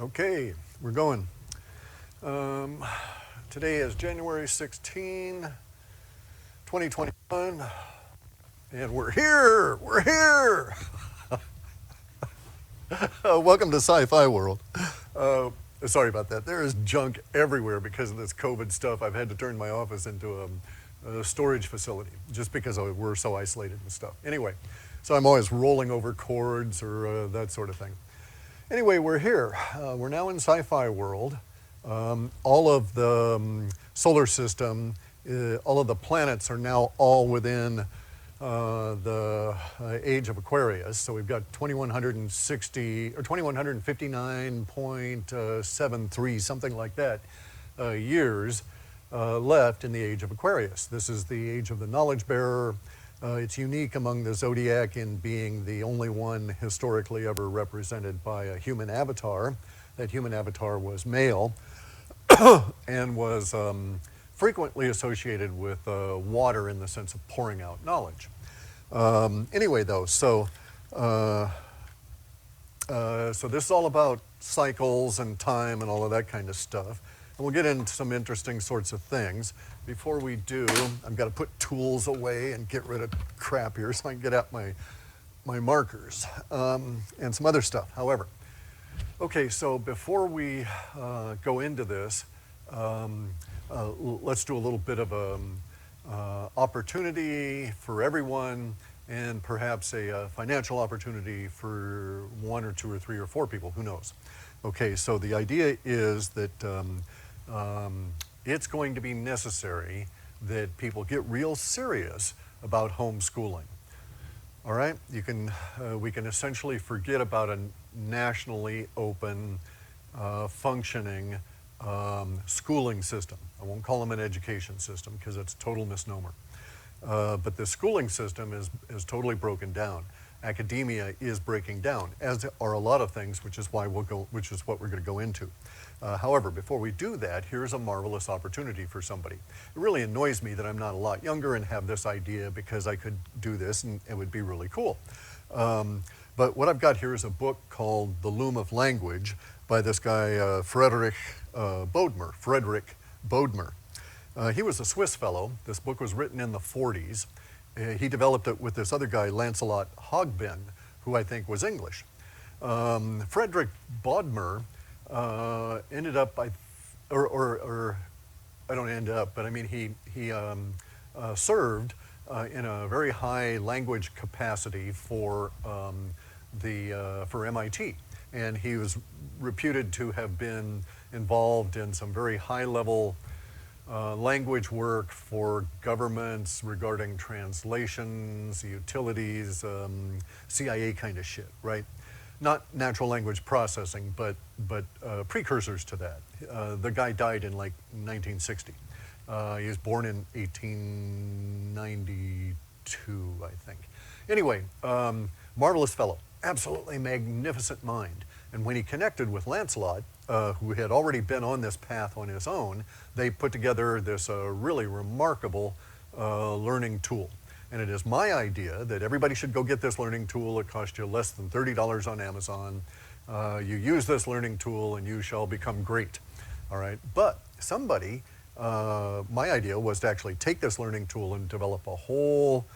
Okay, we're going. Um, Today is January 16, 2021, and we're here. We're here. Welcome to Sci-Fi World. Uh, Sorry about that. There is junk everywhere because of this COVID stuff. I've had to turn my office into a storage facility just because we're so isolated and stuff. Anyway, so I'm always rolling over cords or that sort of thing. Anyway, we're here. We're now in Sci-Fi World. All of the solar system, all of the planets are now all within the age of Aquarius. So we've got 2160 or 2159.73, something like that, years left in the age of Aquarius. This is the age of the knowledge bearer. It's unique among the zodiac in being the only one historically ever represented by a human avatar. That human avatar was male and was frequently associated with water in the sense of pouring out knowledge. Anyway, though, so this is all about cycles and time and all of that kind of stuff. And we'll get into some interesting sorts of things. Before we do, I've got to put tools away and get rid of crap here so I can get out my markers and some other stuff. However, okay, so before we go into this, let's do a little bit of a opportunity for everyone and perhaps a financial opportunity for one or two or three or four people, who knows. Okay, so the idea is that it's going to be necessary that people get real serious about homeschooling. All right, we can essentially forget about a nationally open, functioning schooling system. I won't call them an education system because it's a total misnomer. But the schooling system is totally broken down. Academia is breaking down, as are a lot of things, which is what we're going to go into. However, before we do that, here's a marvelous opportunity for somebody. It really annoys me that I'm not a lot younger and have this idea because I could do this and it would be really cool. But what I've got here is a book called The Loom of Language by this guy, Frederick Bodmer. He was a Swiss fellow. This book was written in the 40s. He developed it with this other guy, Lancelot Hogben, who I think was English. Frederick Bodmer ended up, I don't end up, but I mean he served in a very high language capacity for MIT, and he was reputed to have been involved in some very high-level language work for governments regarding translations, utilities, CIA kind of shit, right? Not natural language processing, but precursors to that. The guy died in like 1960. He was born in 1892, I think. Anyway, marvelous fellow, absolutely magnificent mind. And when he connected with Lancelot, who had already been on this path on his own, they put together this really remarkable learning tool. And it is my idea that everybody should go get this learning tool. It costs you less than $30 on Amazon. You use this learning tool and you shall become great. All right, but somebody, my idea was to actually take this learning tool and develop a whole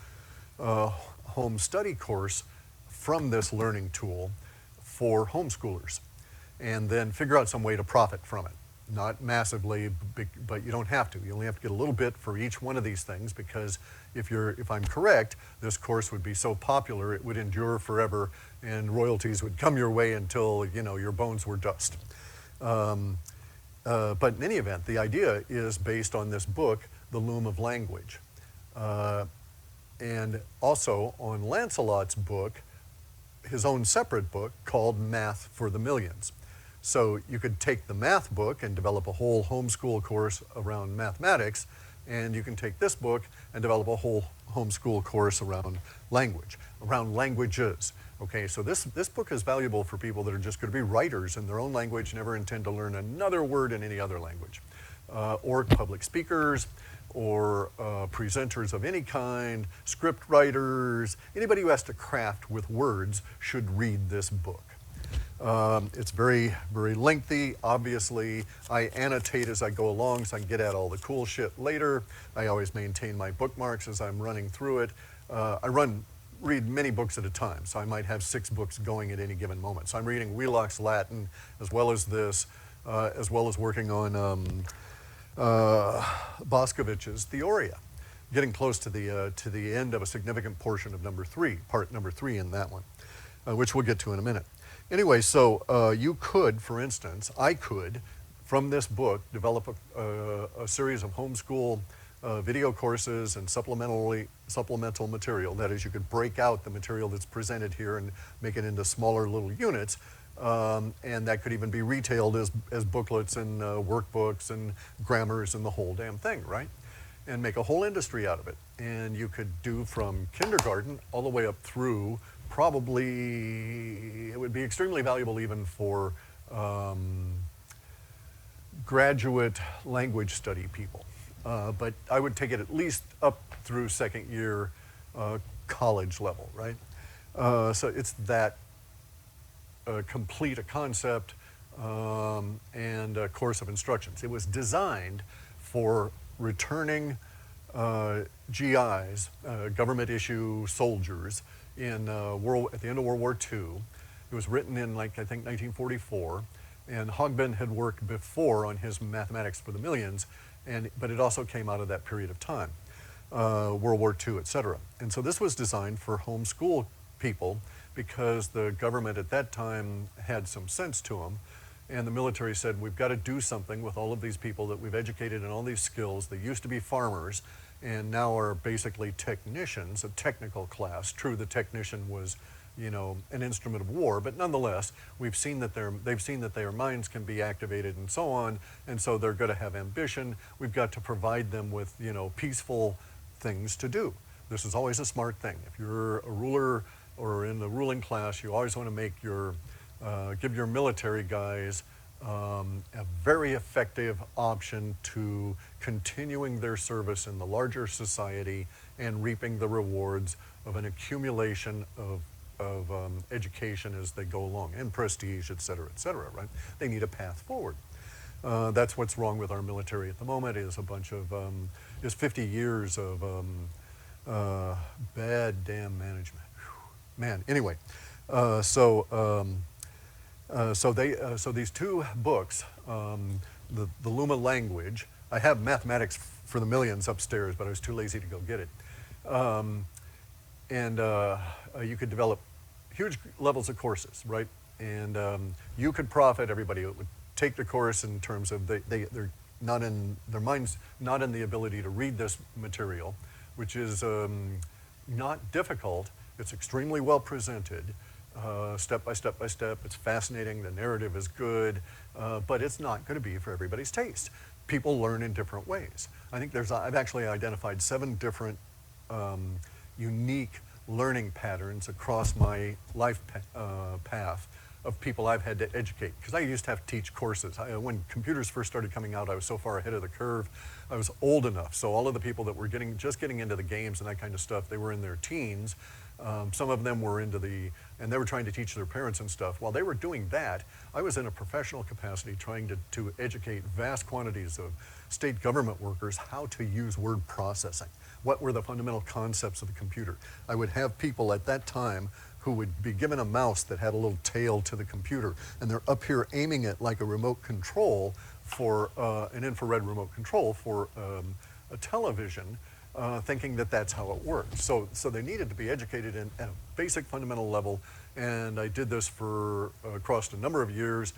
home study course from this learning tool for homeschoolers, and then figure out some way to profit from it. Not massively, but you don't have to. You only have to get a little bit for each one of these things, because if I'm correct, this course would be so popular it would endure forever, and royalties would come your way until your bones were dust. But in any event, the idea is based on this book, The Loom of Language, and also on Lancelot's book, his own separate book called Math for the Millions. So you could take the math book and develop a whole homeschool course around mathematics, and you can take this book and develop a whole homeschool course around language, around languages. Okay, so this book is valuable for people that are just going to be writers in their own language, never intend to learn another word in any other language, or public speakers, or presenters of any kind, script writers, anybody who has to craft with words should read this book. It's very, very lengthy. Obviously, I annotate as I go along so I can get at all the cool shit later. I always maintain my bookmarks as I'm running through it. Read many books at a time, so I might have 6 books going at any given moment. So I'm reading Wheelock's Latin, as well as this, as well as working on Boscovich's Theoria, getting close to the end of a significant portion of part number three in that one, which we'll get to in a minute. Anyway, so you could, for instance, I could, from this book, develop a series of homeschool video courses and supplemental material. That is, you could break out the material that's presented here and make it into smaller little units. And that could even be retailed as booklets and workbooks and grammars and the whole damn thing, right? And make a whole industry out of it. And you could do from kindergarten all the way up through, probably, it would be extremely valuable even for graduate language study people. But I would take it at least up through second year college level, right? So it's that complete a concept and a course of instructions. It was designed for returning GIs, government issue soldiers, at the end of World War II. It was written in, like, I think 1944, and Hogben had worked before on his Mathematics for the Millions, but it also came out of that period of time, World War II, et cetera. And so this was designed for homeschool people because the government at that time had some sense to them, and the military said, we've got to do something with all of these people that we've educated in all these skills. They used to be farmers and now are basically technicians, a technical class. True, the technician was, you know, an instrument of war, but nonetheless, they've seen that their minds can be activated and so on, and so they're going to have ambition. We've got to provide them with, you know, peaceful things to do. This is always a smart thing. If you're a ruler or in the ruling class, you always want to make give your military guys a very effective option to continuing their service in the larger society and reaping the rewards of an accumulation of education as they go along, and prestige, et cetera, right? They need a path forward. That's what's wrong with our military at the moment, is a bunch of, is 50 years of bad damn management. Whew. Man, anyway, so these 2 books, the Luma language, I have Mathematics for the Millions upstairs, but I was too lazy to go get it. You could develop huge levels of courses, right? And you could profit, everybody would take the course in terms of they're not in, their mind's not in the ability to read this material, which is not difficult. It's extremely well presented, step by step by step. It's fascinating, the narrative is good, but it's not going to be for everybody's taste. People learn in different ways. I think I've actually identified 7 different unique learning patterns across my life path of people I've had to educate. Because I used to have to teach courses. When computers first started coming out, I was so far ahead of the curve. I was old enough, so all of the people that were just getting into the games and that kind of stuff, they were in their teens. Some of them were and they were trying to teach their parents and stuff. While they were doing that, I was in a professional capacity trying to educate vast quantities of state government workers how to use word processing. What were the fundamental concepts of the computer? I would have people at that time who would be given a mouse that had a little tail to the computer, and they're up here aiming it like a remote control for an infrared remote control for a television, thinking that that's how it worked. So they needed to be educated at a basic fundamental level, and I did this for across a number of years,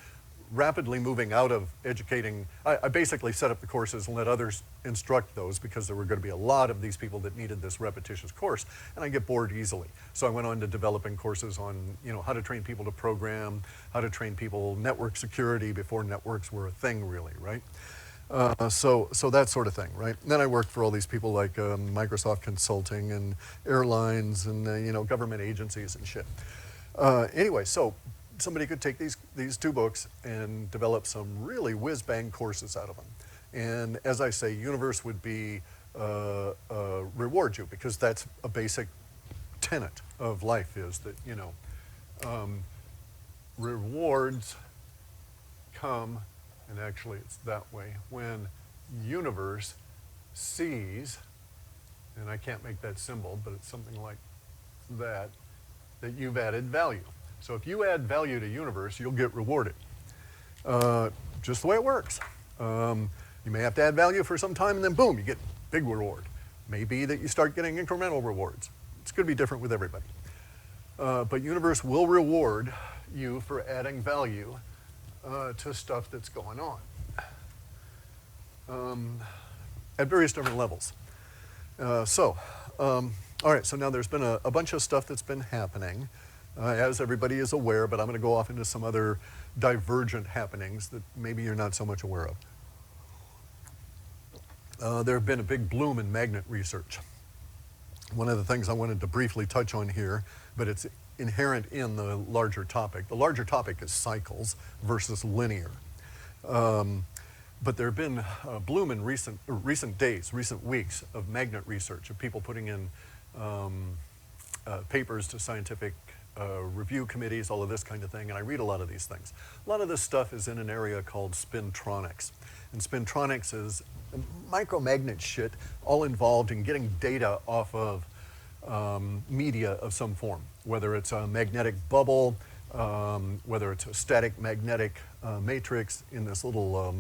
rapidly moving out of educating. I basically set up the courses and let others instruct those because there were going to be a lot of these people that needed this repetitious course, and I get bored easily. So I went on to developing courses on, you know, how to train people to program, how to train people network security before networks were a thing, really, right? So that sort of thing, right? And then I worked for all these people like Microsoft Consulting and airlines and you know, government agencies and shit. Anyway, so somebody could take these 2 books and develop some really whiz-bang courses out of them. And as I say, universe would be reward you, because that's a basic tenet of life, is that, you know, rewards come, and actually it's that way, when universe sees, and I can't make that symbol, but it's something like that you've added value. So if you add value to universe, you'll get rewarded. Just the way it works. You may have to add value for some time, and then boom, you get big reward. Maybe that you start getting incremental rewards. It's going to be different with everybody. But universe will reward you for adding value to stuff that's going on at various different levels. All right, so now there's been a bunch of stuff that's been happening, as everybody is aware, but I'm going to go off into some other divergent happenings that maybe you're not so much aware of. There have been a big bloom in magnet research. One of the things I wanted to briefly touch on here, but it's inherent in the larger topic. The larger topic is cycles versus linear. But there have been a bloom in recent days, recent weeks of magnet research, of people putting in papers to scientific review committees, all of this kind of thing, and I read a lot of these things. A lot of this stuff is in an area called spintronics. And spintronics is micromagnet shit, all involved in getting data off of media of some form, whether it's a magnetic bubble, whether it's a static magnetic matrix in this little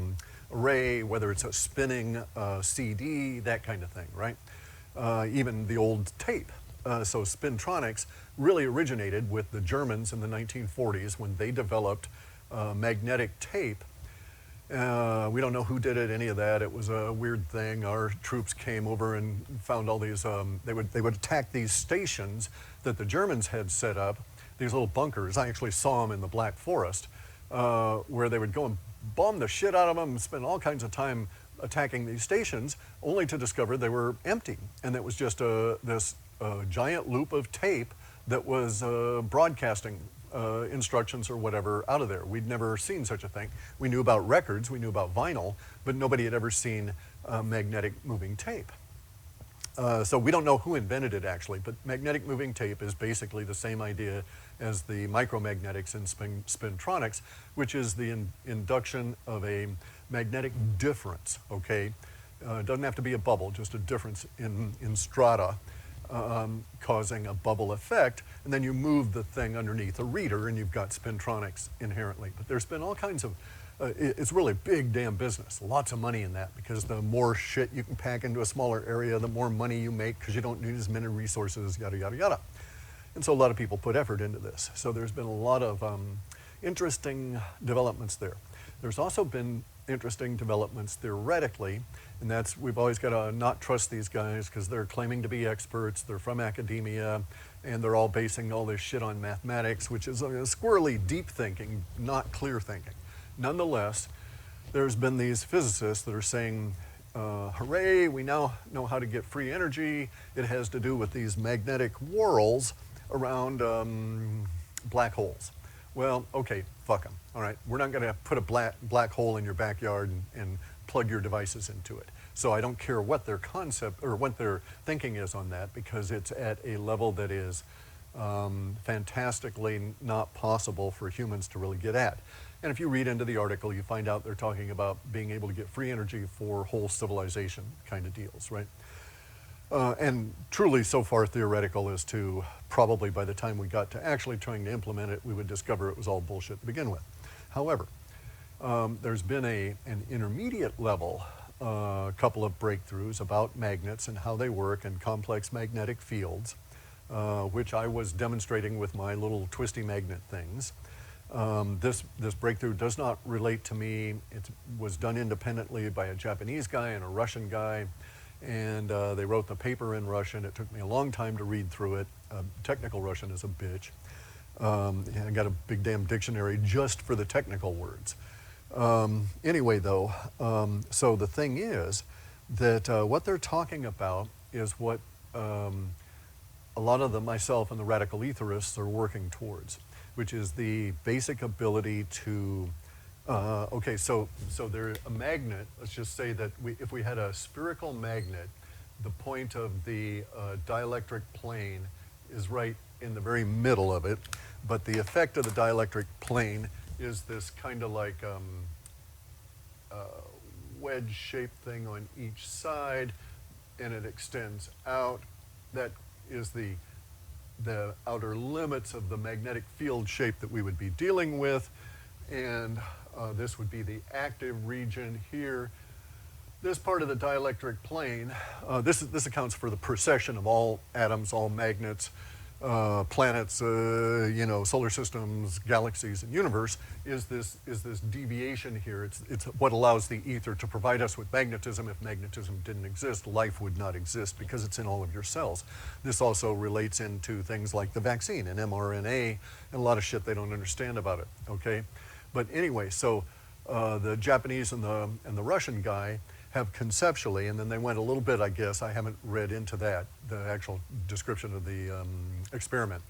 array, whether it's a spinning CD, that kind of thing, right? Even the old tape. So spintronics really originated with the Germans in the 1940s when they developed magnetic tape. We don't know who did it, any of that. It was a weird thing. Our troops came over and found all these, they would attack these stations that the Germans had set up, these little bunkers. I actually saw them in the Black Forest, where they would go and bomb the shit out of them and spend all kinds of time attacking these stations, only to discover they were empty. And it was just this giant loop of tape that was broadcasting instructions or whatever out of there. We'd never seen such a thing. We knew about records, we knew about vinyl, but nobody had ever seen magnetic moving tape. So we don't know who invented it actually, but magnetic moving tape is basically the same idea as the micromagnetics in spintronics, which is the induction of a magnetic difference, okay? It doesn't have to be a bubble, just a difference in strata causing a bubble effect, and then you move the thing underneath a reader and you've got spintronics inherently. But there's been all kinds of, it's really big damn business, lots of money in that, because the more shit you can pack into a smaller area, the more money you make because you don't need as many resources, yada, yada, yada. And so a lot of people put effort into this. So there's been a lot of interesting developments there. There's also been interesting developments theoretically, and that's, we've always got to not trust these guys because they're claiming to be experts, they're from academia, and they're all basing all this shit on mathematics, which is squirrely deep thinking, not clear thinking. Nonetheless, there's been these physicists that are saying, hooray, we now know how to get free energy. It has to do with these magnetic whorls around black holes. Well, okay, fuck them. All right, we're not going to put a black hole in your backyard and plug your devices into it. So I don't care what their concept or what their thinking is on that, because it's at a level that is fantastically not possible for humans to really get at. And if you read into the article, you find out they're talking about being able to get free energy for whole civilization kind of deals, right? And truly so far theoretical as to probably by the time we got to actually trying to implement it, we would discover it was all bullshit to begin with. However, there's been an intermediate level couple of breakthroughs about magnets and how they work and complex magnetic fields, which I was demonstrating with my little twisty magnet things. This breakthrough does not relate to me. It was done independently by a Japanese guy and a Russian guy, and they wrote the paper in Russian. It took me a long time to read through it. Technical Russian is a bitch. I got a big damn dictionary just for the technical words. Anyway though, so the thing is that what they're talking about is what a lot of myself and the radical etherists are working towards, which is the basic ability to, okay, so there's a magnet. Let's just say that if we had a spherical magnet, the point of the dielectric plane is right in the very middle of it. but the effect of the dielectric plane is this kind of like wedge-shaped thing on each side, and it extends out. That is the outer limits of the magnetic field shape that we would be dealing with, and this would be the active region here. This part of the dielectric plane, this accounts for the precession of all atoms, all magnets, planets, solar systems, galaxies, and universe, is this deviation here. It's what allows the ether to provide us with magnetism. If magnetism didn't exist, life would not exist because it's in all of your cells. This also relates into things like the vaccine and mRNA and a lot of shit they don't understand about it, okay? But anyway, so the Japanese and the Russian guy have conceptually, and then they went a little bit, I guess, I haven't read into that, the actual description of the experiment,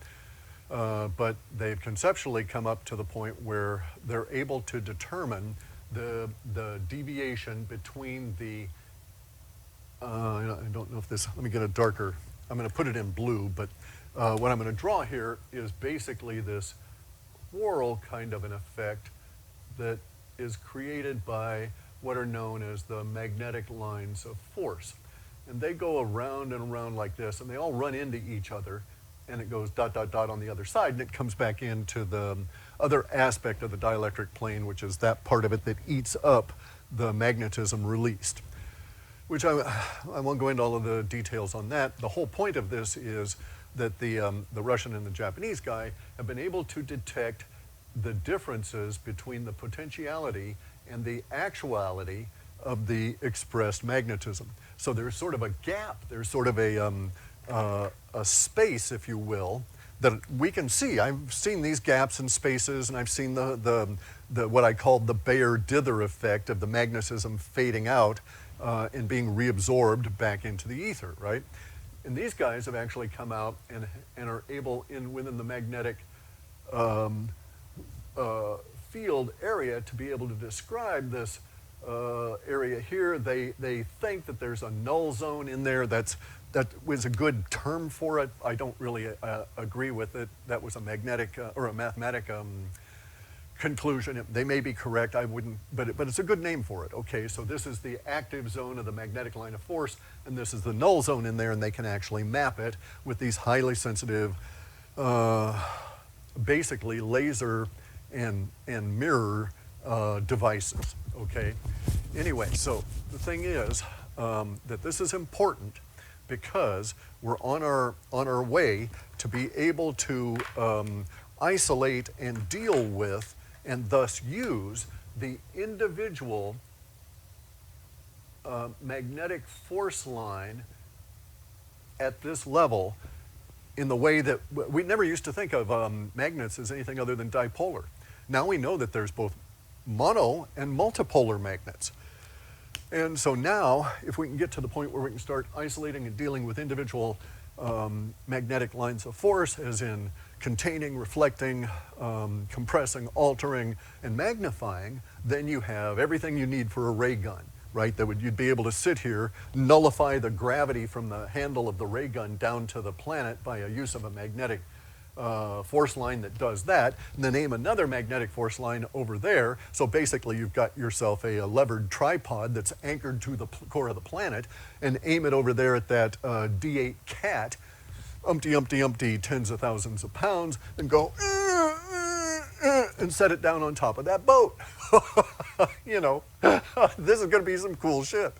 but they've conceptually come up to the point where they're able to determine the deviation between the, I don't know if this, let me get a darker, I'm going to put it in blue, but what I'm going to draw here is basically this whorl kind of an effect that is created by what are known as the magnetic lines of force. And they go around and around like this, and they all run into each other, and it goes dot, dot, dot on the other side, and it comes back into the other aspect of the dielectric plane, which is that part of it that eats up the magnetism released. Which I won't go into all of the details on that. The whole point of this is that the Russian and the Japanese guy have been able to detect the differences between the potentiality and the actuality of the expressed magnetism. So there's sort of a gap, there's sort of a space, if you will, that we can see. I've seen these gaps and spaces, and I've seen the what I call the Bayer-Dither effect of the magnetism fading out and being reabsorbed back into the ether, right? And these guys have actually come out and are able, within the magnetic field area, to be able to describe this area here. They think that there's a null zone in there. That was a good term for it. I don't really agree with it. That was a magnetic or a mathematic conclusion. They may be correct. I wouldn't, but it's a good name for it. Okay, so this is the active zone of the magnetic line of force, and this is the null zone in there, and they can actually map it with these highly sensitive, basically laser and mirror devices, okay? Anyway, so the thing is that this is important because we're on our way to be able to isolate and deal with and thus use the individual magnetic force line at this level in the way that we never used to think of magnets as anything other than dipolar. Now we know that there's both mono and multipolar magnets. And so now, if we can get to the point where we can start isolating and dealing with individual magnetic lines of force, as in containing, reflecting, compressing, altering, and magnifying, then you have everything you need for a ray gun, right? You'd be able to sit here, nullify the gravity from the handle of the ray gun down to the planet by a use of a magnetic force line that does that, and then aim another magnetic force line over there. So basically you've got yourself a levered tripod that's anchored to the core of the planet, and aim it over there at that D8 cat, umpty, tens of thousands of pounds, and go, and set it down on top of that boat. You know, this is going to be some cool shit.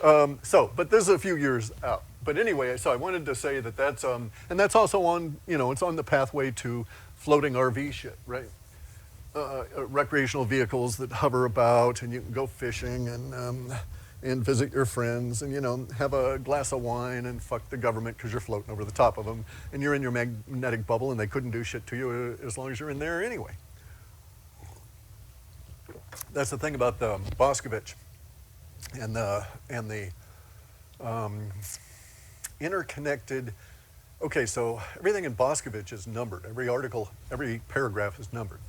But this is a few years out. But anyway, so I wanted to say that that's, and that's also on, it's on the pathway to floating RV shit, right? Recreational vehicles that hover about, and you can go fishing and visit your friends and, have a glass of wine and fuck the government because you're floating over the top of them, and you're in your magnetic bubble and they couldn't do shit to you as long as you're in there anyway. That's the thing about the Boscovich and the interconnected. Okay, so everything in Boscovich is numbered. Every article, every paragraph is numbered.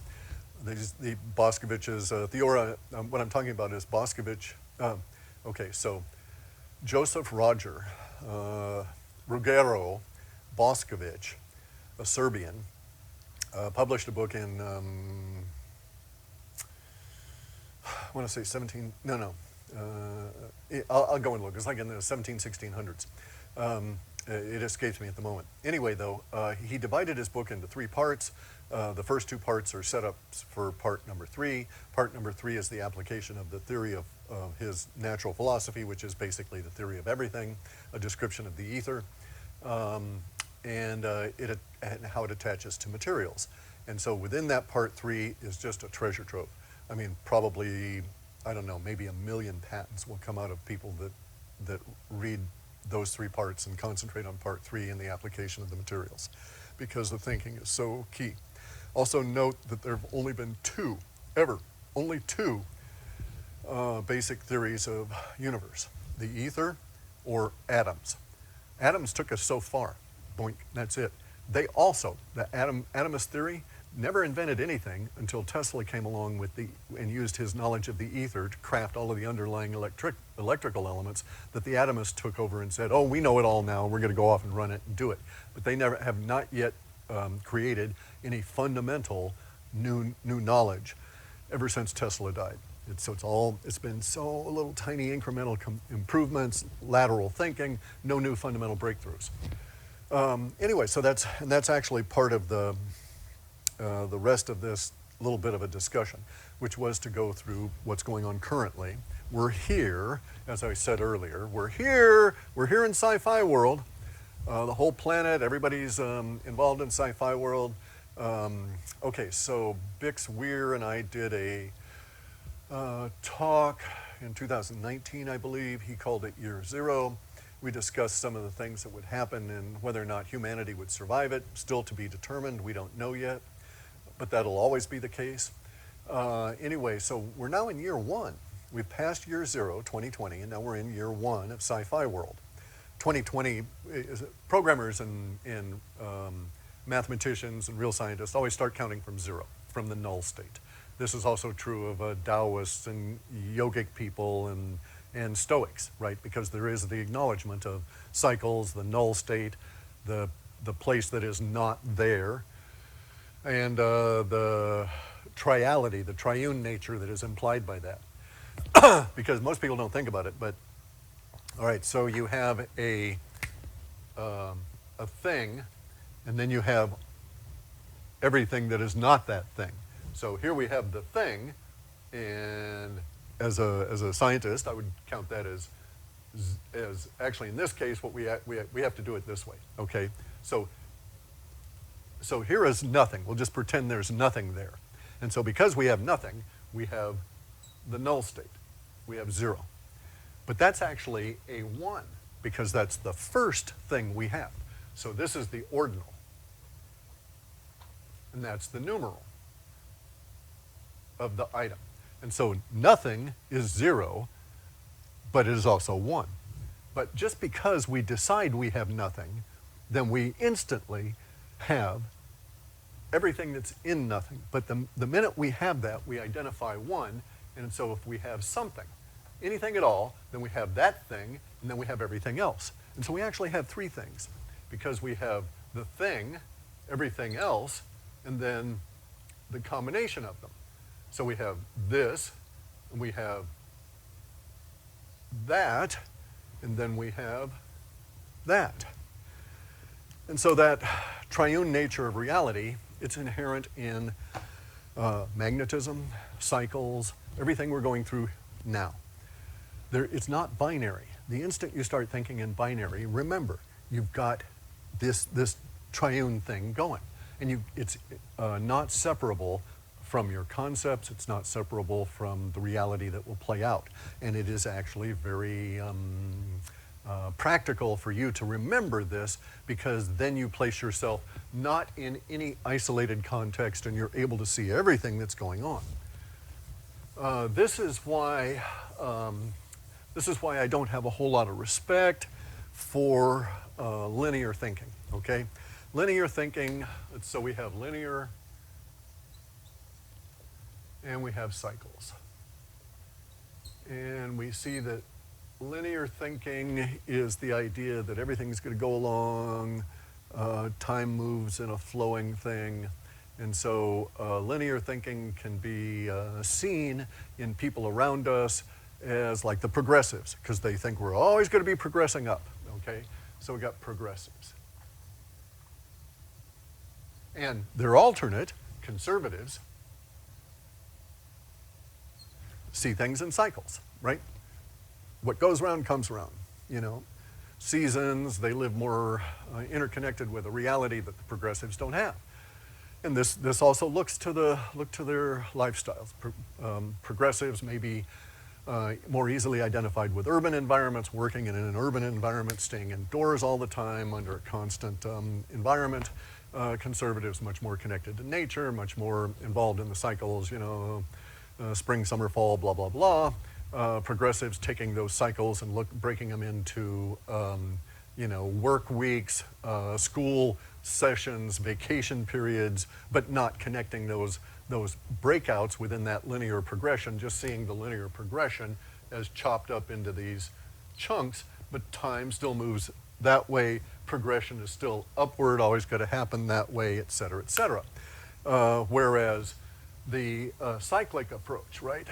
The Boscovich's Theora, what I'm talking about is Boscovich. Okay, so Joseph Roger Rugero Boscovich, a Serbian, published a book in, I want to say 17, I'll go and look. It's like in the 1600s. It escapes me at the moment. Anyway, though, he divided his book into 3 parts. The first 2 parts are setups for part number 3. Part number 3 is the application of the theory of his natural philosophy, which is basically the theory of everything, a description of the ether, and how it attaches to materials. And so within that part 3 is just a treasure trove. I mean, probably, I don't know, maybe 1 million patents will come out of people that read those 3 parts and concentrate on part 3 in the application of the materials, because the thinking is so key. Also note that there have only been 2, only 2 basic theories of universe: the ether or atoms. Atoms took us so far, boink, that's it. They also, the atomist theory, never invented anything until Tesla came along and used his knowledge of the ether to craft all of the underlying electrical elements that the atomists took over and said, oh, we know it all now, we're going to go off and run it and do it. But they have not yet created any fundamental new knowledge ever since Tesla died. It's been so little tiny incremental improvements, lateral thinking, no new fundamental breakthroughs. Anyway, so that's actually part of the rest of this little bit of a discussion, which was to go through what's going on currently. We're here, as I said earlier, we're here in sci-fi world. The whole planet, everybody's involved in sci-fi world. Okay, so Bix Weir and I did a talk in 2019, I believe. He called it Year Zero. We discussed some of the things that would happen and whether or not humanity would survive it. Still to be determined, we don't know yet, but that'll always be the case. Anyway, so we're now in year 1. We've passed year 0, 2020, and now we're in year 1 of sci-fi world. 2020, programmers and mathematicians and real scientists always start counting from 0, from the null state. This is also true of Taoists and yogic people and Stoics, right? Because there is the acknowledgement of cycles, the null state, the place that is not there, and the triality, the triune nature that is implied by that. Because most people don't think about it, but all right, so you have a thing, and then you have everything that is not that thing. So here we have the thing, and as a scientist, I would count that as actually in this case, what we have to do it this way. Okay, so here is nothing. We'll just pretend there's nothing there, and so because we have nothing, we have the null state. We have 0, but that's actually a 1 because that's the first thing we have. So this is the ordinal, and that's the numeral of the item. And so nothing is 0, but it is also 1. But just because we decide we have nothing, then we instantly have everything that's in nothing. But the minute we have that, we identify 1, and so if we have something, anything at all, then we have that thing, and then we have everything else. And so we actually have 3 things, because we have the thing, everything else, and then the combination of them. So we have this, and we have that, and then we have that. And so that triune nature of reality, it's inherent in magnetism, cycles, everything we're going through now. It's not binary. The instant you start thinking in binary, remember, you've got this triune thing going. And it's not separable from your concepts. It's not separable from the reality that will play out. And it is actually very practical for you to remember this, because then you place yourself not in any isolated context and you're able to see everything that's going on. This is why I don't have a whole lot of respect for linear thinking, okay? Linear thinking, so we have linear and we have cycles. And we see that linear thinking is the idea that everything's going to go along, time moves in a flowing thing, And so linear thinking can be seen in people around us as like the progressives, because they think we're always going to be progressing up, okay? So we got progressives. And their alternate, conservatives, see things in cycles, right? What goes around comes around, you know. Seasons, they live more interconnected with a reality that the progressives don't have. And this also looks to their lifestyles. Progressives may be more easily identified with urban environments, working in an urban environment, staying indoors all the time under a constant environment. Conservatives much more connected to nature, much more involved in the cycles, you know, spring, summer, fall, blah, blah, blah. Progressives taking those cycles and breaking them into, you know, work weeks, school sessions, vacation periods, but not connecting those breakouts within that linear progression, just seeing the linear progression as chopped up into these chunks, but time still moves that way, progression is still upward, always going to happen that way, et cetera, et cetera. Whereas the cyclic approach, right,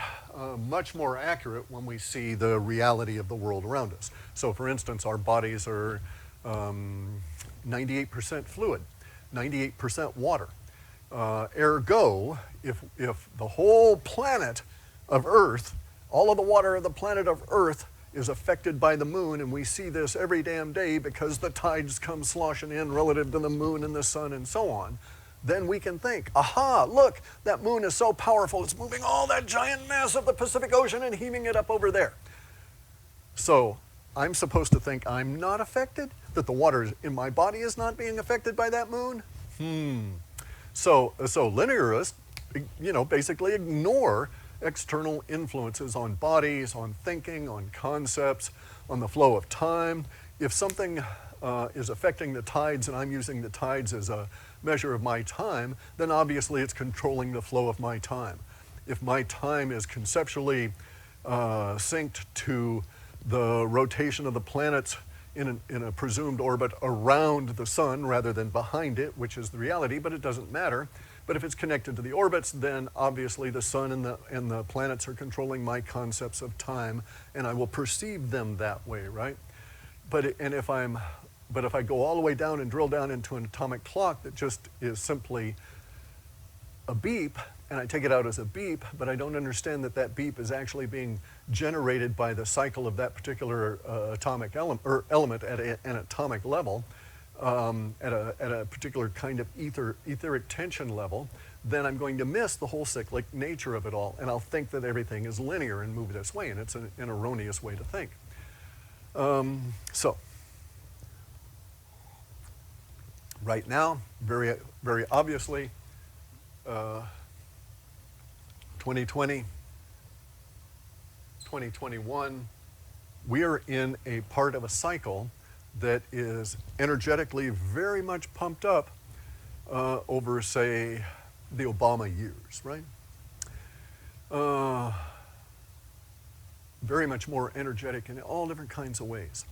much more accurate when we see the reality of the world around us. So for instance, our bodies are 98% fluid, 98% water. Ergo, if the whole planet of Earth, all of the water of the planet of Earth is affected by the moon, and we see this every damn day because the tides come sloshing in relative to the moon and the sun and so on, then we can think, aha, look, that moon is so powerful, it's moving all that giant mass of the Pacific Ocean and heaving it up over there. So I'm supposed to think I'm not affected, that the water in my body is not being affected by that moon? So linearists, you know, basically ignore external influences on bodies, on thinking, on concepts, on the flow of time. If something is affecting the tides and I'm using the tides as a measure of my time, then obviously it's controlling the flow of my time. If my time is conceptually synced to the rotation of the planets in a presumed orbit around the sun rather than behind it, which is the reality, but it doesn't matter. But if it's connected to the orbits, then obviously the sun and the planets are controlling my concepts of time, and I will perceive them that way, right? But if I go all the way down and drill down into an atomic clock that just is simply a beep, and I take it out as a beep, but I don't understand that that beep is actually being generated by the cycle of that particular atomic element at an atomic level, at a particular kind of etheric tension level, then I'm going to miss the whole cyclic nature of it all, and I'll think that everything is linear and move this way, and it's an erroneous way to think. So, right now, very, very obviously, 2020, 2021, we are in a part of a cycle that is energetically very much pumped up over, say, the Obama years, right? Very much more energetic in all different kinds of ways.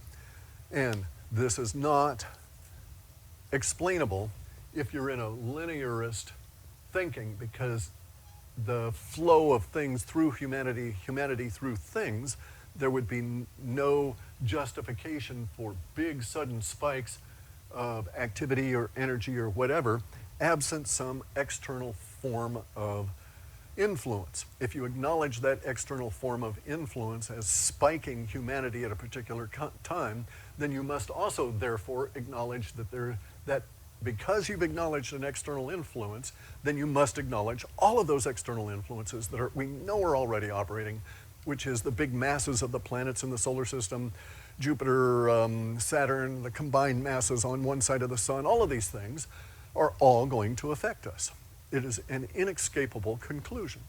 And this is not explainable if you're in a linearist thinking, because the flow of things through humanity through things, there would be no justification for big sudden spikes of activity or energy or whatever, absent some external form of influence. If you acknowledge that external form of influence as spiking humanity at a particular time, then you must also therefore acknowledge that because you've acknowledged an external influence, then you must acknowledge all of those external influences that we know are already operating, which is the big masses of the planets in the solar system, Jupiter, Saturn, the combined masses on one side of the sun, all of these things are all going to affect us. It is an inescapable conclusion.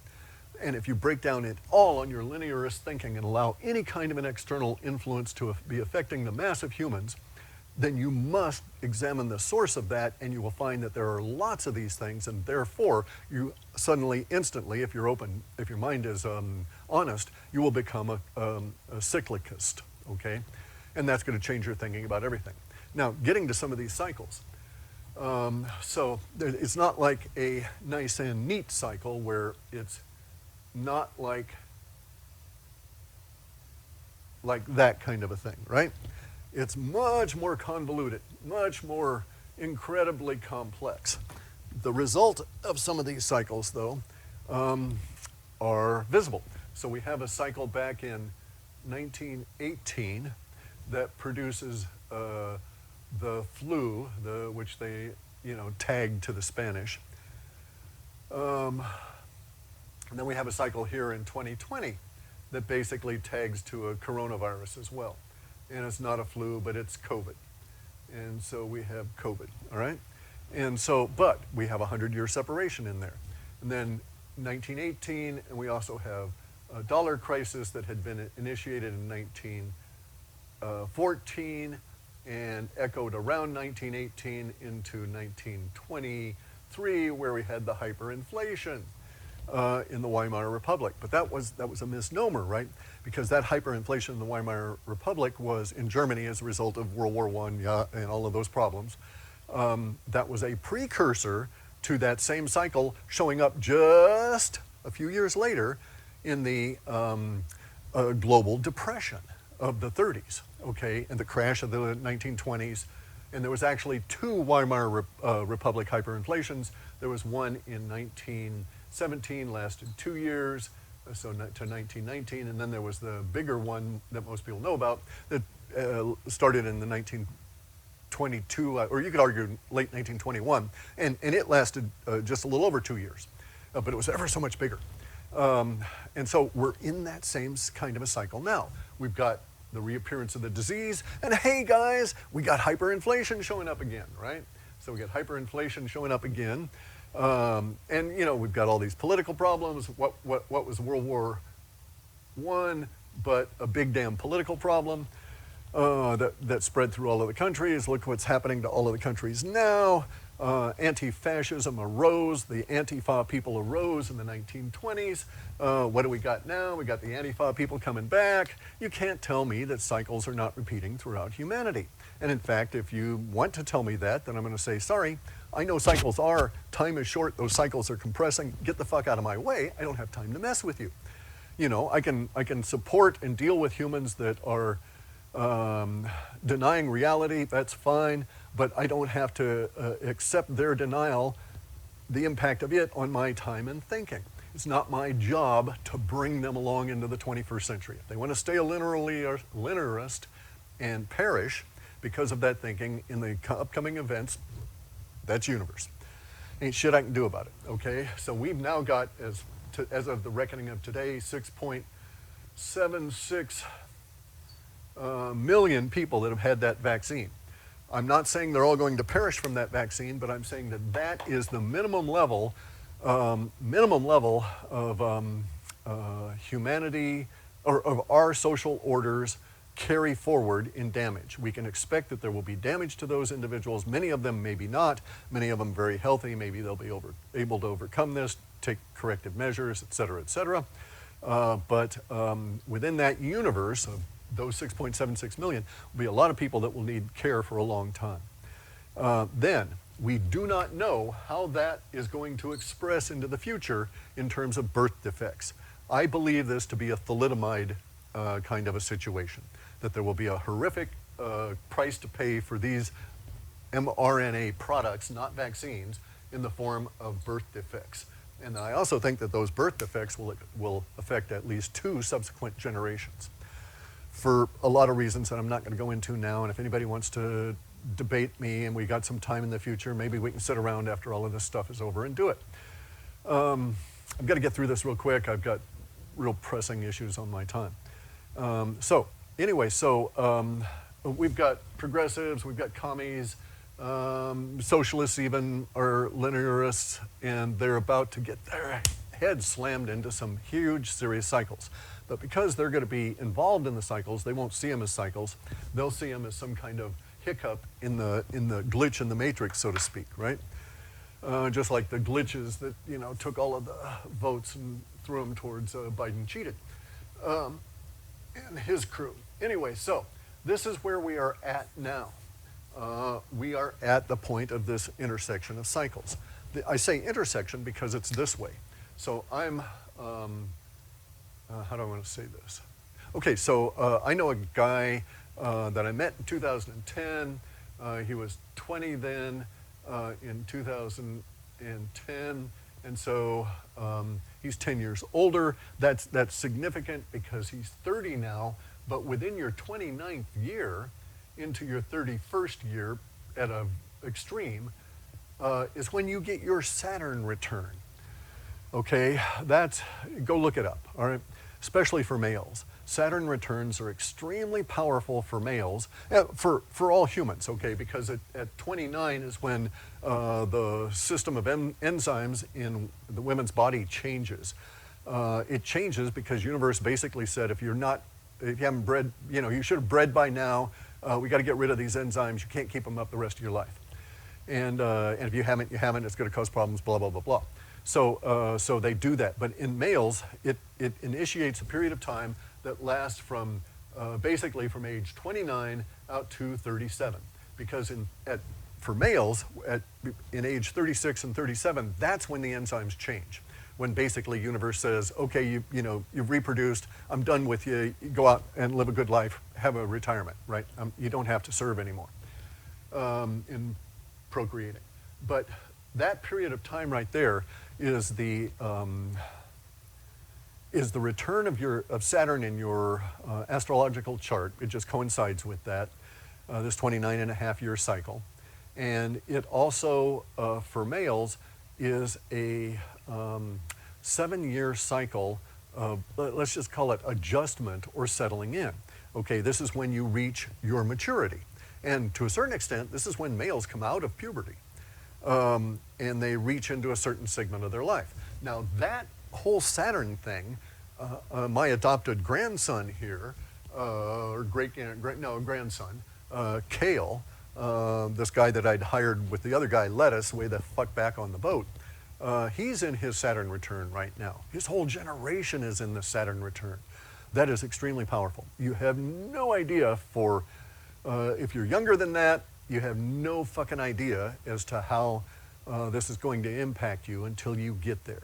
And if you break down it all on your linearist thinking and allow any kind of an external influence to be affecting the mass of humans, then you must examine the source of that, and you will find that there are lots of these things, and therefore you suddenly, instantly, if you're open, if your mind is honest, you will become a cyclicist, okay? And that's going to change your thinking about everything. Now, getting to some of these cycles. So it's not like a nice and neat cycle where it's not like that kind of a thing, right? It's much more convoluted, much more incredibly complex. The result of some of these cycles, though, are visible. So we have a cycle back in 1918 that produces the flu, which they tagged to the Spanish. And then we have a cycle here in 2020 that basically tags to a coronavirus as well. And it's not a flu, but it's COVID. And so we have COVID, all right? And so, but we have a 100-year separation in there. And then 1918, and we also have a dollar crisis that had been initiated in 1914 and echoed around 1918 into 1923, where we had the hyperinflation in the Weimar Republic. But that was a misnomer, right? Because that hyperinflation in the Weimar Republic was in Germany as a result of World War I, and all of those problems. That was a precursor to that same cycle showing up just a few years later in the global depression of the 30s, okay, and the crash of the 1920s. And there was actually two Weimar Republic hyperinflations. There was one in 1917, lasted 2 years, so to 1919, and then there was the bigger one that most people know about that started in the 1922, or you could argue late 1921, and it lasted just a little over 2 years, but it was ever so much bigger. And so we're in that same kind of a cycle now. We've got the reappearance of the disease, and hey guys, we got hyperinflation showing up again, right? So we got hyperinflation showing up again, and we've got all these political problems. What was World War I, but a big damn political problem that spread through all of the countries. Look what's happening to all of the countries now. Anti-fascism arose. The Antifa people arose in the 1920s. What do we got now? We got the Antifa people coming back. You can't tell me that cycles are not repeating throughout humanity. And in fact, if you want to tell me that, then I'm going to say, sorry, I know cycles are. Time is short. Those cycles are compressing. Get the fuck out of my way. I don't have time to mess with you. I can support and deal with humans that are denying reality. That's fine. But I don't have to accept their denial, the impact of it on my time and thinking. It's not my job to bring them along into the 21st century. If they want to stay a linearist and perish because of that thinking in the upcoming events, that's universe. Ain't shit I can do about it, okay? So we've now got, as of the reckoning of today, 6.76 million people that have had that vaccine. I'm not saying they're all going to perish from that vaccine, but I'm saying that that is the minimum level of humanity, or of our social orders carry forward in damage. We can expect that there will be damage to those individuals. Many of them maybe not. Many of them very healthy. Maybe they'll be able to overcome this, take corrective measures, et cetera, et cetera. But within that universe of those 6.76 million will be a lot of people that will need care for a long time. Then we do not know how that is going to express into the future in terms of birth defects. I believe this to be a thalidomide kind of a situation, that there will be a horrific price to pay for these mRNA products, not vaccines, in the form of birth defects. And I also think that those birth defects will affect at least 2 subsequent generations, for a lot of reasons that I'm not going to go into now. And if anybody wants to debate me and we got some time in the future, maybe we can sit around after all of this stuff is over and do it. I've got to get through this real quick. I've got real pressing issues on my time. So we've got progressives, we've got commies, socialists even are linearists, and they're about to get their heads slammed into some huge serious cycles. But because they're going to be involved in the cycles, they won't see them as cycles. They'll see them as some kind of hiccup in the glitch in the matrix, so to speak, right? Just like the glitches that took all of the votes and threw them towards Biden cheated and his crew. Anyway, so this is where we are at now. we are at the point of this intersection of cycles. I say intersection because it's this way. So I'm, how do I want to say this? Okay, so I know a guy that I met in 2010. He was 20 then in 2010, and so he's 10 years older. That's significant because he's 30 now, but within your 29th year into your 31st year at an extreme is when you get your Saturn return. Okay, go look it up, all right? Especially for males. Saturn returns are extremely powerful for males, for all humans, okay, because at 29 is when the system of enzymes in the women's body changes. It changes because universe basically said if you haven't bred, you should have bred by now, we got to get rid of these enzymes, you can't keep them up the rest of your life. And if you haven't, it's going to cause problems, blah, blah, blah, blah. So they do that. But in males, it initiates a period of time that lasts from basically from age 29 out to 37. Because for males, in age 36 and 37, that's when the enzymes change. When basically universe says, okay, you've reproduced, I'm done with you, go out and live a good life, have a retirement, right? You don't have to serve anymore in procreating. But that period of time right there is the return of Saturn in your astrological chart. It just coincides with that, this 29.5-year cycle. And it also, for males, is a 7-year cycle of, let's just call it adjustment or settling in. Okay, this is when you reach your maturity. And to a certain extent, this is when males come out of puberty. And they reach into a certain segment of their life. Now that whole Saturn thing, my adopted grandson here, or grandson, Kale, this guy that I'd hired with the other guy, Lettuce, way the fuck back on the boat, he's in his Saturn return right now. His whole generation is in the Saturn return. That is extremely powerful. You have no idea if you're younger than that, you have no fucking idea as to how this is going to impact you until you get there.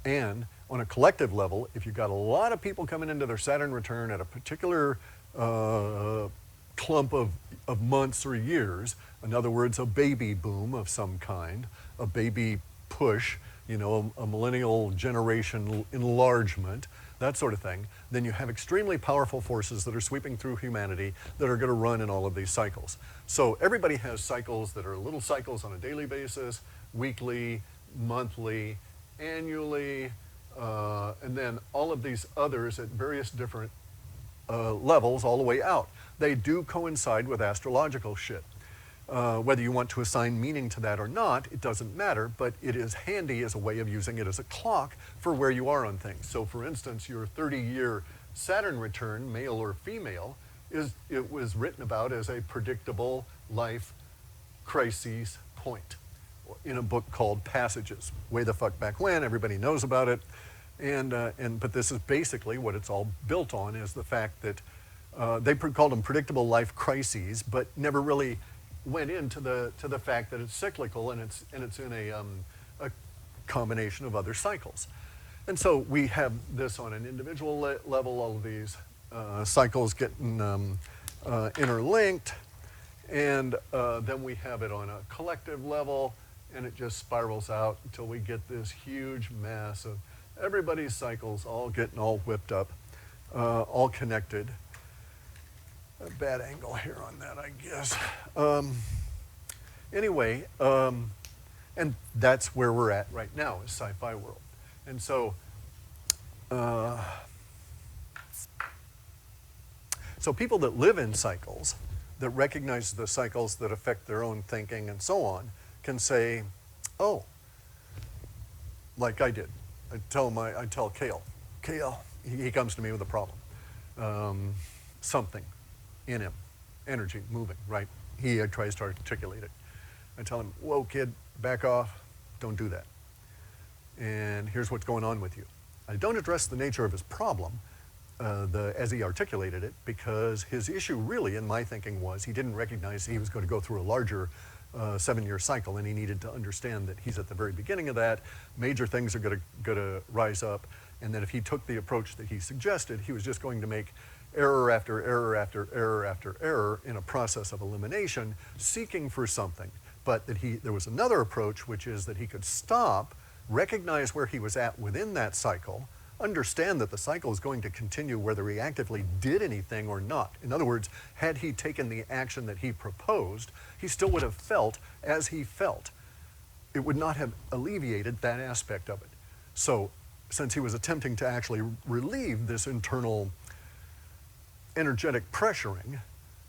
And on a collective level, if you've got a lot of people coming into their Saturn return at a particular clump of months or years, in other words, a baby boom of some kind, a baby push, a millennial generation enlargement, that sort of thing, then you have extremely powerful forces that are sweeping through humanity that are going to run in all of these cycles. So everybody has cycles that are little cycles on a daily basis, weekly, monthly, annually, and then all of these others at various different levels all the way out. They do coincide with astrological shit. Whether you want to assign meaning to that or not, it doesn't matter, but it is handy as a way of using it as a clock for where you are on things. So for instance, your 30-year Saturn return, male or female, it was written about as a predictable life crises point in a book called Passages. Way the fuck back when, everybody knows about it. But this is basically what it's all built on, is the fact that they called them predictable life crises, but never really went into the fact that it's cyclical and it's in a combination of other cycles. And so we have this on an individual level, all of these cycles getting interlinked, and then we have it on a collective level, and it just spirals out until we get this huge mass of everybody's cycles all getting all whipped up, all connected. A bad angle here on that, I guess. Anyway, and that's where we're at right now, is sci-fi world. And so, so people that live in cycles, that recognize the cycles that affect their own thinking and so on, can say, oh, like I did. I tell Kale, he comes to me with a problem. Something in him, energy moving, right? He tries to articulate it. I tell him, whoa, kid, back off, don't do that. And here's what's going on with you. I don't address the nature of his problem. as he articulated it, because his issue really, in my thinking, was he didn't recognize he was going to go through a larger 7-year cycle, and he needed to understand that he's at the very beginning of that. Major things are going to rise up, and that if he took the approach that he suggested, he was just going to make error after error after error after error in a process of elimination, seeking for something. But that there was another approach, which is that he could stop, recognize where he was at within that cycle, understand that the cycle is going to continue whether he actively did anything or not. In other words, had he taken the action that he proposed, he still would have felt as he felt. It would not have alleviated that aspect of it. So, since he was attempting to actually relieve this internal energetic pressuring,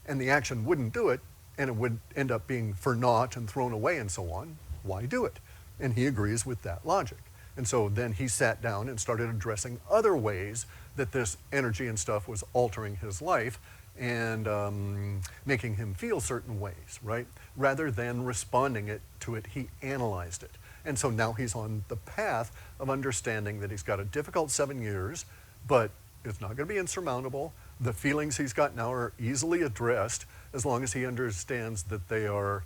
and the action wouldn't do it, and it would end up being for naught and thrown away and so on, why do it? And he agrees with that logic. And so then he sat down and started addressing other ways that this energy and stuff was altering his life and making him feel certain ways, right? Rather than responding to it, he analyzed it. And so now he's on the path of understanding that he's got a difficult 7 years, but it's not going to be insurmountable. The feelings he's got now are easily addressed as long as he understands that they are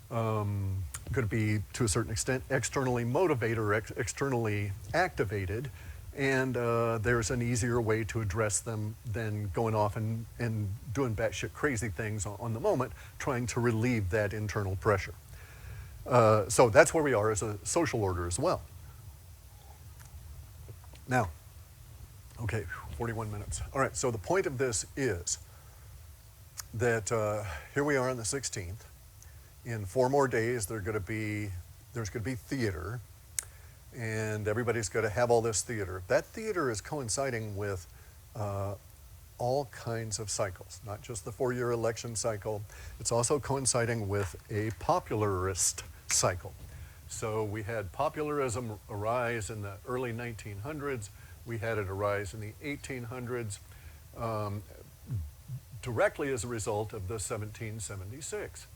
going to be, to a certain extent, externally motivated or externally activated, and there's an easier way to address them than going off and doing batshit crazy things on the moment, trying to relieve that internal pressure. So that's where we are as a social order as well. Now, okay, 41 minutes. All right, so the point of this is that here we are on the 16th. In 4 more days, there's going to be theater, and everybody's going to have all this theater. That theater is coinciding with all kinds of cycles, not just the 4-year election cycle. It's also coinciding with a popularist cycle. So we had popularism arise in the early 1900s. We had it arise in the 1800s directly as a result of the 1776.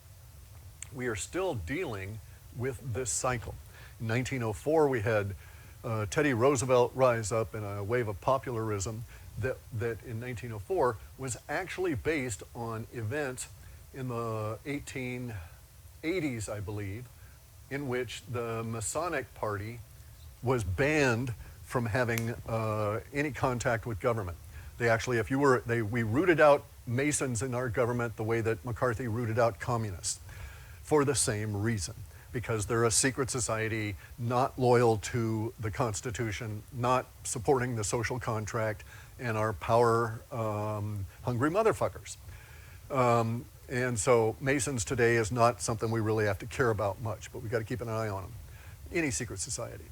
We are still dealing with this cycle. In 1904, we had Teddy Roosevelt rise up in a wave of popularism that in 1904 was actually based on events in the 1880s, I believe, in which the Masonic Party was banned from having any contact with government. They actually, we rooted out Masons in our government the way that McCarthy rooted out communists, for the same reason, because they're a secret society, not loyal to the Constitution, not supporting the social contract, and are power-hungry motherfuckers. And so Masons today is not something we really have to care about much, but we got to keep an eye on them. Any secret society.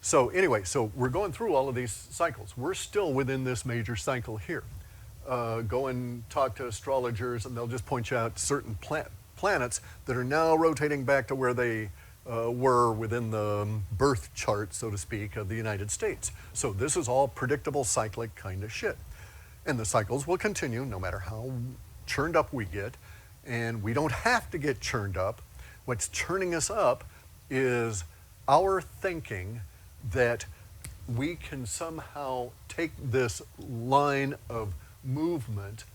So anyway, so we're going through all of these cycles. We're still within this major cycle here. Go and talk to astrologers, and they'll just point you out certain planets that are now rotating back to where they were within the birth chart, so to speak, of the United States. So this is all predictable cyclic kind of shit. And the cycles will continue no matter how churned up we get, and we don't have to get churned up. What's churning us up is our thinking that we can somehow take this line of movement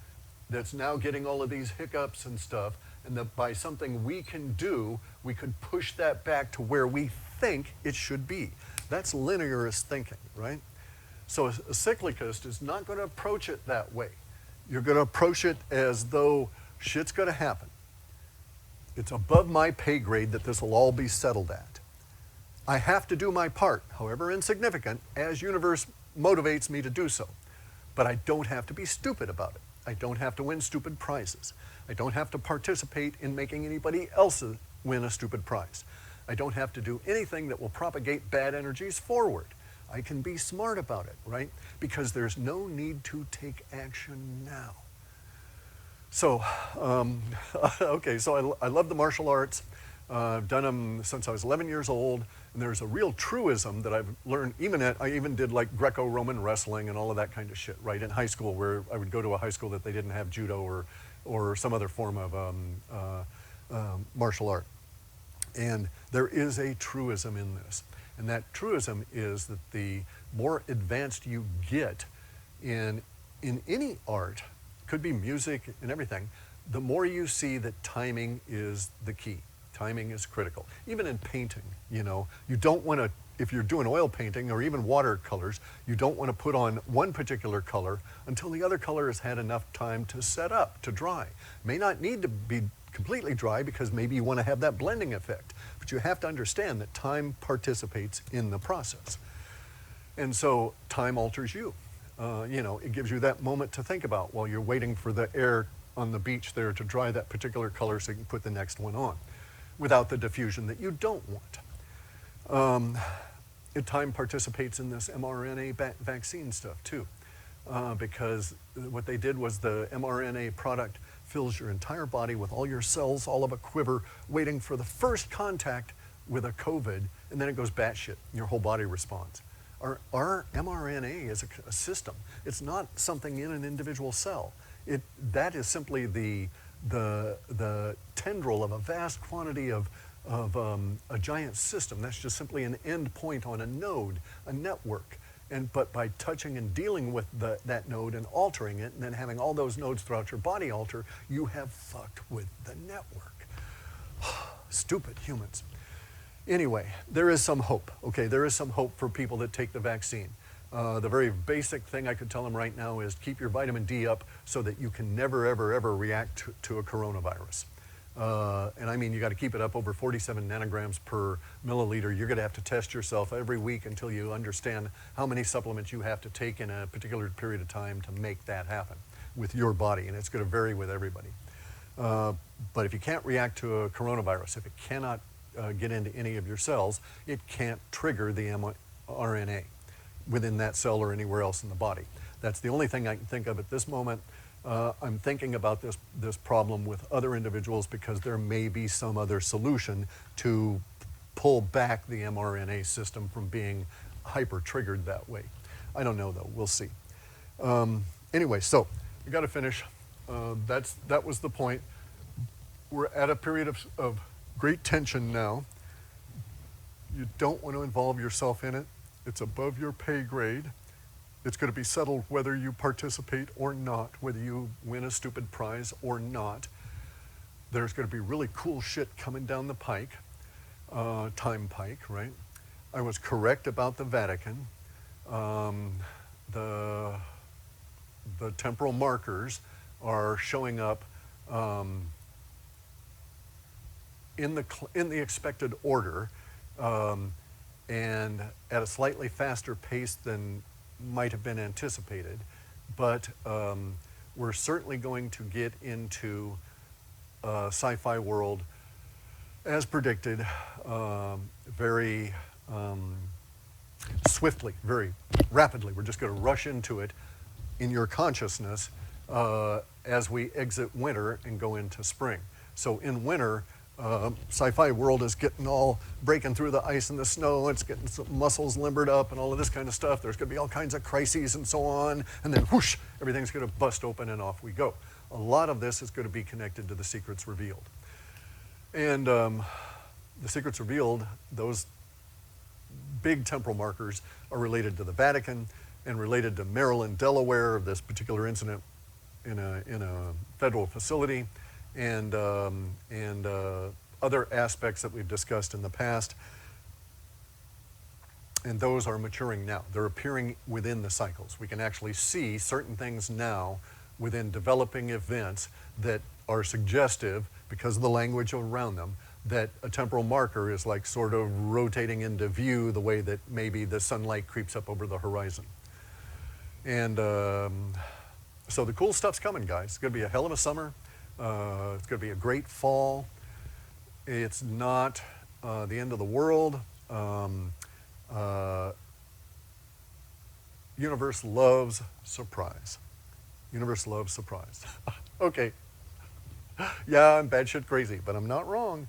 that's now getting all of these hiccups and stuff, and that by something we can do, we could push that back to where we think it should be. That's linearist thinking, right? So a cyclicist is not going to approach it that way. You're going to approach it as though shit's going to happen. It's above my pay grade that this will all be settled at. I have to do my part, however insignificant, as universe motivates me to do so. But I don't have to be stupid about it. I don't have to win stupid prizes. I don't have to participate in making anybody else win a stupid prize. I don't have to do anything that will propagate bad energies forward. I can be smart about it, right? Because there's no need to take action now. So, okay, so I love the martial arts. I've done them since I was 11 years old, and there's a real truism that I've learned, I even did like Greco-Roman wrestling and all of that kind of shit, right, in high school, where I would go to a high school that they didn't have judo or some other form of martial art. And there is a truism in this. And that truism is that the more advanced you get in any art, could be music and everything, the more you see that timing is the key. Timing is critical. Even in painting, you know, you don't want to, if you're doing oil painting or even watercolors, you don't want to put on one particular color until the other color has had enough time to set up, to dry. May not need to be completely dry because maybe you want to have that blending effect, but you have to understand that time participates in the process. And so time alters you. You know, it gives you that moment to think about while you're waiting for the air on the beach there to dry that particular color so you can put the next one on without the diffusion that you don't want. Time participates in this mRNA vaccine stuff too, because what they did was the mRNA product fills your entire body with all your cells, all of a quiver, waiting for the first contact with a COVID, and then it goes batshit, and your whole body responds. Our mRNA is a system. It's not something in an individual cell. That is simply the tendril of a vast quantity of a giant system. That's just simply an end point on a node, a network. But by touching and dealing with that node and altering it, and then having all those nodes throughout your body alter, you have fucked with the network. Stupid humans. Anyway, there is some hope, okay? There is some hope for people that take the vaccine. The very basic thing I could tell them right now is keep your vitamin D up so that you can never, ever, ever react to a coronavirus. And I mean, you got to keep it up over 47 nanograms per milliliter. You're going to have to test yourself every week until you understand how many supplements you have to take in a particular period of time to make that happen with your body. And it's going to vary with everybody. But if you can't react to a coronavirus, if it cannot get into any of your cells, it can't trigger the mRNA within that cell or anywhere else in the body. That's the only thing I can think of at this moment. I'm thinking about this problem with other individuals because there may be some other solution to pull back the mRNA system from being hyper-triggered that way. I don't know though, we'll see. Anyway, so we got to finish. That was the point. We're at a period of great tension now. You don't want to involve yourself in it. It's above your pay grade. It's going to be settled whether you participate or not, whether you win a stupid prize or not. There's going to be really cool shit coming down the pike, time pike, right? I was correct about the Vatican. The temporal markers are showing up in the expected order, and at a slightly faster pace than might have been anticipated, but we're certainly going to get into a sci-fi world as predicted, very swiftly, very rapidly. We're just going to rush into it in your consciousness as we exit winter and go into spring. So in winter, sci-fi world is getting all breaking through the ice and the snow. It's getting some muscles limbered up and all of this kind of stuff. There's going to be all kinds of crises and so on. And then whoosh, everything's going to bust open and off we go. A lot of this is going to be connected to the secrets revealed. And the secrets revealed, those big temporal markers are related to the Vatican and related to Maryland, Delaware, of this particular incident in a federal facility. And other aspects that we've discussed in the past. And those are maturing now. They're appearing within the cycles. We can actually see certain things now within developing events that are suggestive, because of the language around them, that a temporal marker is like sort of rotating into view the way that maybe the sunlight creeps up over the horizon. And so the cool stuff's coming, guys. It's going to be a hell of a summer. It's going to be a great fall. It's not the end of the world. Universe loves surprise. Universe loves surprise. Okay. Yeah, I'm batshit crazy, but I'm not wrong.